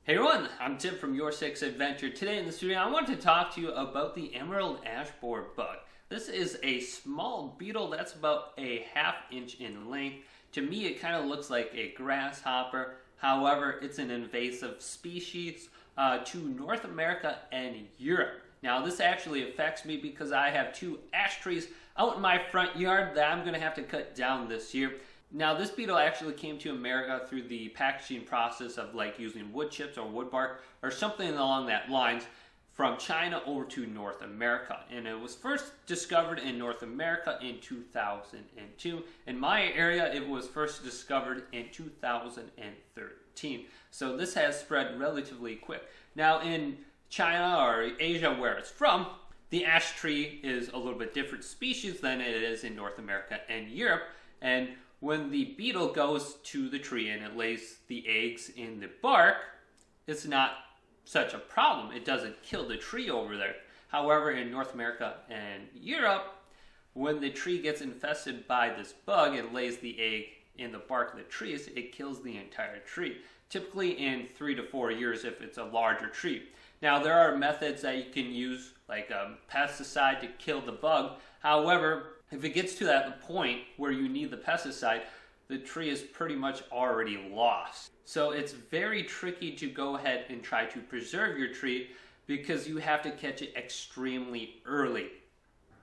Hey everyone, I'm Tim from YourSixAdventures. Today in this video I want to talk to you about the emerald ash borer bug. This is a small beetle that's about a ½ inch in length. To me it kind of looks like a grasshopper. However, it's an invasive species to North America and Europe. Now this actually affects me because I have 2 ash trees out in my front yard that I'm going to have to cut down this year. Now this beetle actually came to America through the packaging process of like using wood chips or wood bark or something along that lines from China over to North America. And it was first discovered in North America in 2002. In my area it was first discovered in 2013. So this has spread relatively quick. Now in China or Asia where it's from, the ash tree is a little bit different species than it is in North America and Europe. And when the beetle goes to the tree and it lays the eggs in the bark, it's not such a problem. It doesn't kill the tree over there. However, in North America and Europe, when the tree gets infested by this bug and lays the egg in the bark of the trees, it kills the entire tree. Typically in 3 to 4 years if it's a larger tree. Now there are methods that you can use like a pesticide to kill the bug. However, if it gets to that point where you need the pesticide, the tree is pretty much already lost. So it's very tricky to go ahead and try to preserve your tree because you have to catch it extremely early.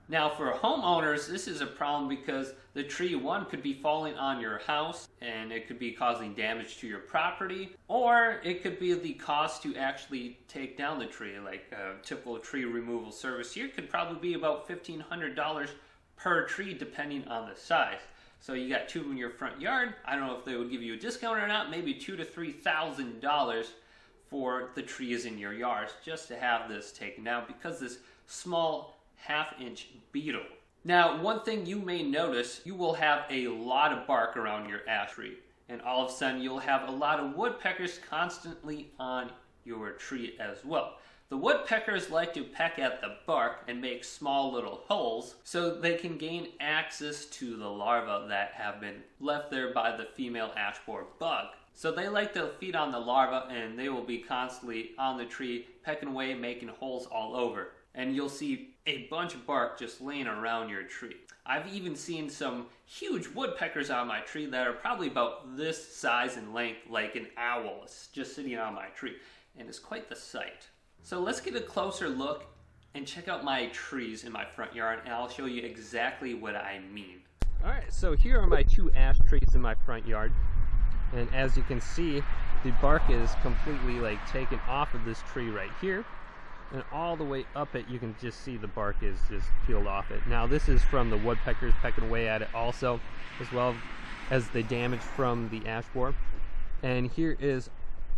Now for homeowners, this is a problem because the tree, one, could be falling on your house and it could be causing damage to your property, or it could be the cost to actually take down the tree. Like a typical tree removal service here could probably be about $1,500 per tree depending on the size. So you got 2 in your front yard. I don't know if they would give you a discount or not, maybe $2,000 to $3,000 for the trees in your yards just to have this taken down because this small ½ inch beetle. Now one thing you may notice, you will have a lot of bark around your ash tree, and all of a sudden you'll have a lot of woodpeckers constantly on your tree as well. The woodpeckers like to peck at the bark and make small little holes so they can gain access to the larvae that have been left there by the female ash borer bug. So they like to feed on the larvae and they will be constantly on the tree pecking away, making holes all over. And you'll see a bunch of bark just laying around your tree. I've even seen some huge woodpeckers on my tree that are probably about this size and length, like an owl just sitting on my tree. And it's quite the sight. So let's get a closer look and check out my trees in my front yard, and I'll show you exactly what I mean. Alright, so here are my 2 ash trees in my front yard. And as you can see, the bark is completely like taken off of this tree right here. And all the way up it, you can just see the bark is just peeled off it. Now this is from the woodpeckers pecking away at it also, as well as the damage from the ash borer. And here is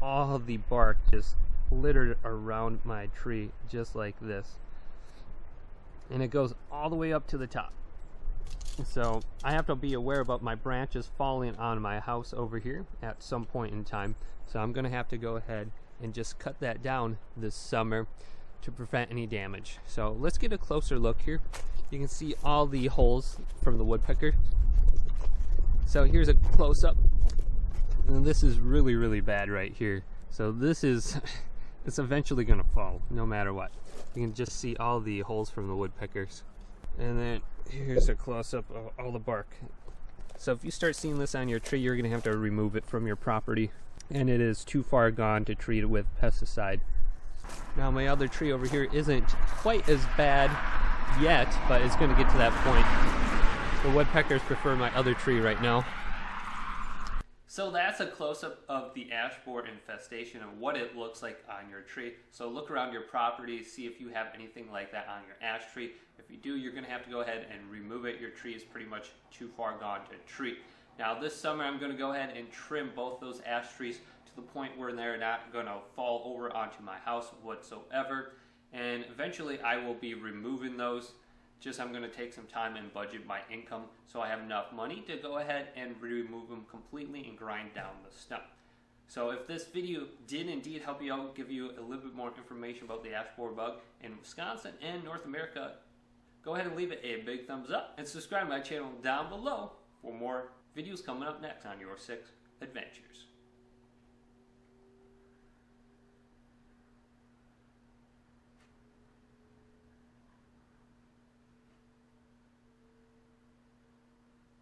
all the bark just littered around my tree just like this, and it goes all the way up to the top. So I have to be aware about my branches falling on my house over here at some point in time, so I'm gonna have to go ahead and just cut that down this summer to prevent any damage. So let's get a closer look here. You can see all the holes from the woodpecker. So here's a close-up, and this is really bad right here. So this is it's eventually going to fall, no matter what. You can just see all the holes from the woodpeckers. And then here's a close-up of all the bark. So if you start seeing this on your tree, you're going to have to remove it from your property. And it is too far gone to treat it with pesticide. Now my other tree over here isn't quite as bad yet, but it's going to get to that point. The woodpeckers prefer my other tree right now. So that's a close-up of the ash borer infestation and what it looks like on your tree. So look around your property, see if you have anything like that on your ash tree. If you do, you're going to have to go ahead and remove it. Your tree is pretty much too far gone to treat. Now this summer I'm going to go ahead and trim both those ash trees to the point where they're not going to fall over onto my house whatsoever. And eventually I will be removing those. Just I'm going to take some time and budget my income so I have enough money to go ahead and remove them completely and grind down the stump. So if this video did indeed help you out, give you a little bit more information about the ash borer bug in Wisconsin and North America, go ahead and leave it a big thumbs up and subscribe to my channel down below for more videos coming up next on YourSixAdventures.